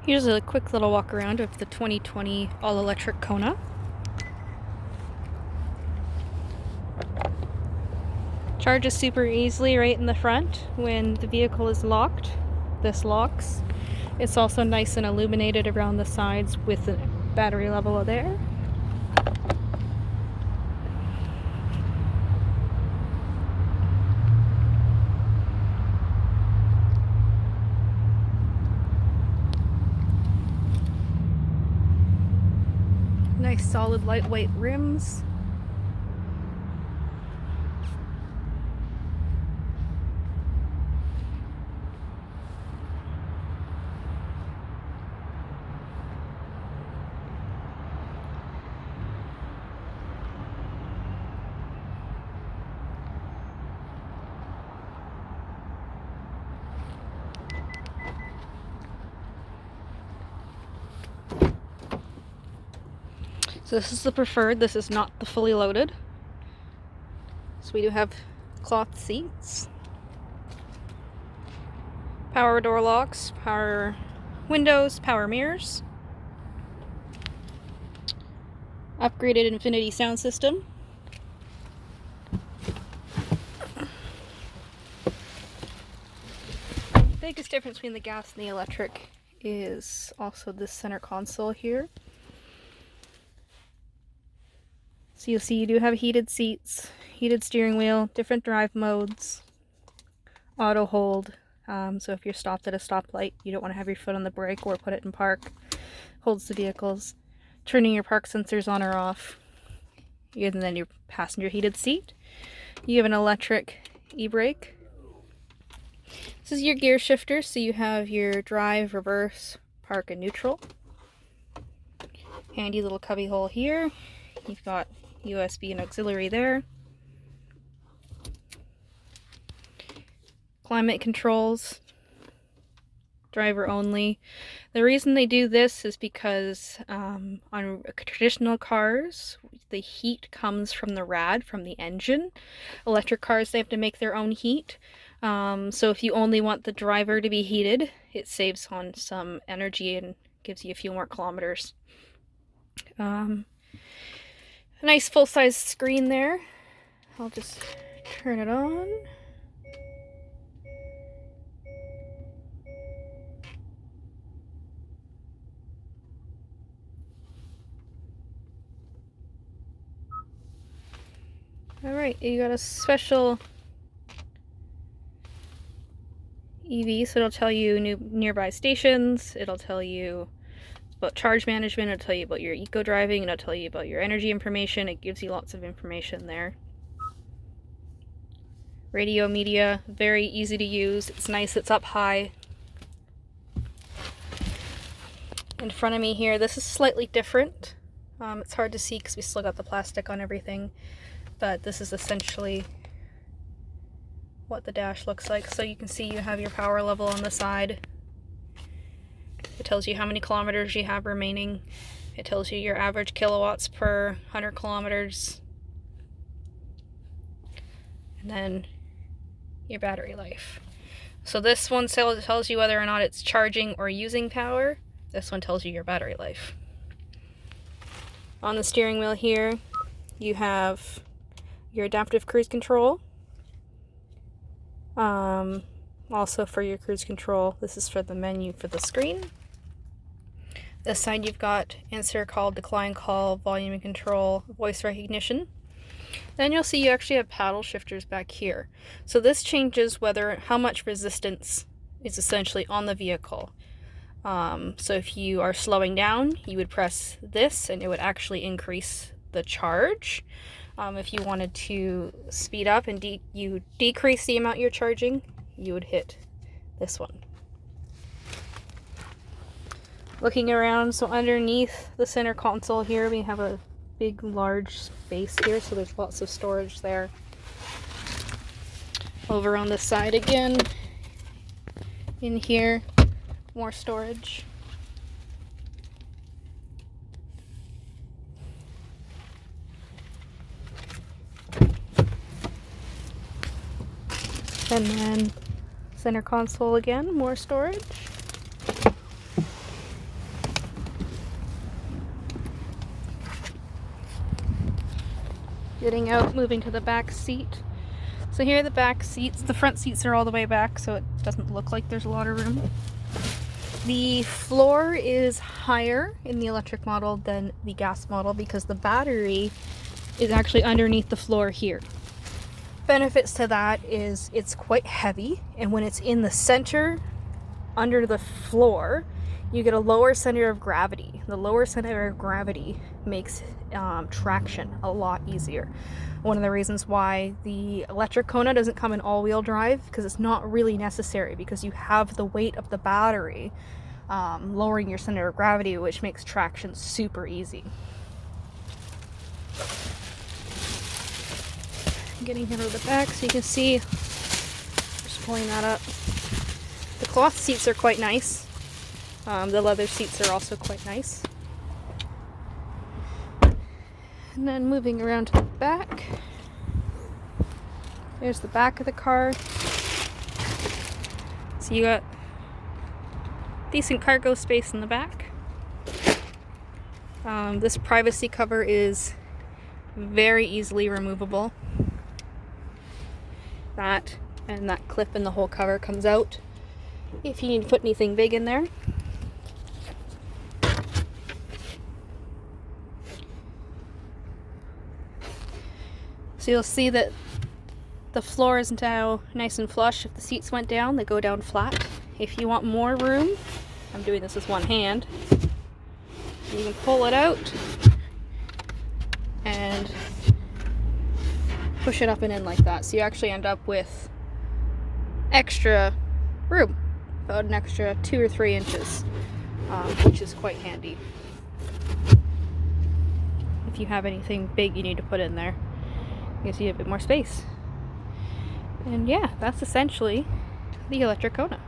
Here's a quick little walk around of the 2020 all-electric Kona. Charges super easily right in the front when the vehicle is locked. This locks. It's also nice and illuminated around the sides with the battery level there. Nice solid lightweight rims. So this is the preferred, this is not the fully loaded. So we do have cloth seats, power door locks, power windows, power mirrors, upgraded infinity sound system. The biggest difference between the gas and the electric is also this center console here. So you'll see you do have heated seats, heated steering wheel, different drive modes, auto hold. So if you're stopped at a stoplight, you don't want to have your foot on the brake or put it in park. Holds the vehicles. Turning your park sensors on or off. And then your passenger heated seat. You have an electric e-brake. This is your gear shifter, so you have your drive, reverse, park, and neutral. Handy little cubby hole here. You've got USB and auxiliary there. Climate controls. Driver only. The reason they do this is because on traditional cars, the heat comes from the rad, from the engine. Electric cars, they have to make their own heat. So if you only want the driver to be heated, it saves on some energy and gives you a few more kilometers. A nice full-size screen there. I'll just turn it on. Alright, you got a special EV, so it'll tell you nearby stations, it'll tell you about charge management, it'll tell you about your eco driving, it'll tell you about your energy information. It gives you lots of information there. Radio media, very easy to use. It's nice, it's up high. In front of me here, this is slightly different. It's hard to see because we still got the plastic on everything, but this is essentially what the dash looks like. So you can see you have your power level on the side. It tells you how many kilometers you have remaining. It tells you your average kilowatts per 100 kilometers. And then your battery life. So this one tells you whether or not it's charging or using power. This one tells you your battery life. On the steering wheel here, you have your adaptive cruise control. Also for your cruise control, this is for the menu for the screen. This side you've got answer call, decline call, volume and control, voice recognition. Then you'll see you actually have paddle shifters back here. So this changes how much resistance is essentially on the vehicle. So if you are slowing down, you would press this and it would actually increase the charge. If you wanted to speed up and you decrease the amount you're charging, you would hit this one. Looking around, so underneath the center console here, we have a big, large space here, so there's lots of storage there. Over on this side again, in here, more storage. And then center console again, more storage. Getting out, moving to the back seat. So here are the back seats. The front seats are all the way back, so it doesn't look like there's a lot of room. The floor is higher in the electric model than the gas model because the battery is actually underneath the floor here. Benefits to that is it's quite heavy, and when it's in the center under the floor, you get a lower center of gravity. The lower center of gravity makes traction a lot easier. One of the reasons why the electric Kona doesn't come in all-wheel drive, because it's not really necessary, because you have the weight of the battery lowering your center of gravity, which makes traction super easy. Getting here to the back so you can see, just pulling that up. The cloth seats are quite nice. The leather seats are also quite nice. And then moving around to the back. There's the back of the car. So you got decent cargo space in the back. This privacy cover is very easily removable. That and that clip in the whole cover comes out if you need to put anything big in there. So you'll see that the floor is now nice and flush. If the seats went down, they go down flat. If you want more room, I'm doing this with one hand, you can pull it out and push it up and in like that. So you actually end up with extra room, about an extra 2 or 3 inches, which is quite handy if you have anything big you need to put in there. Gives you a bit more space. And yeah, that's essentially the electric Kona.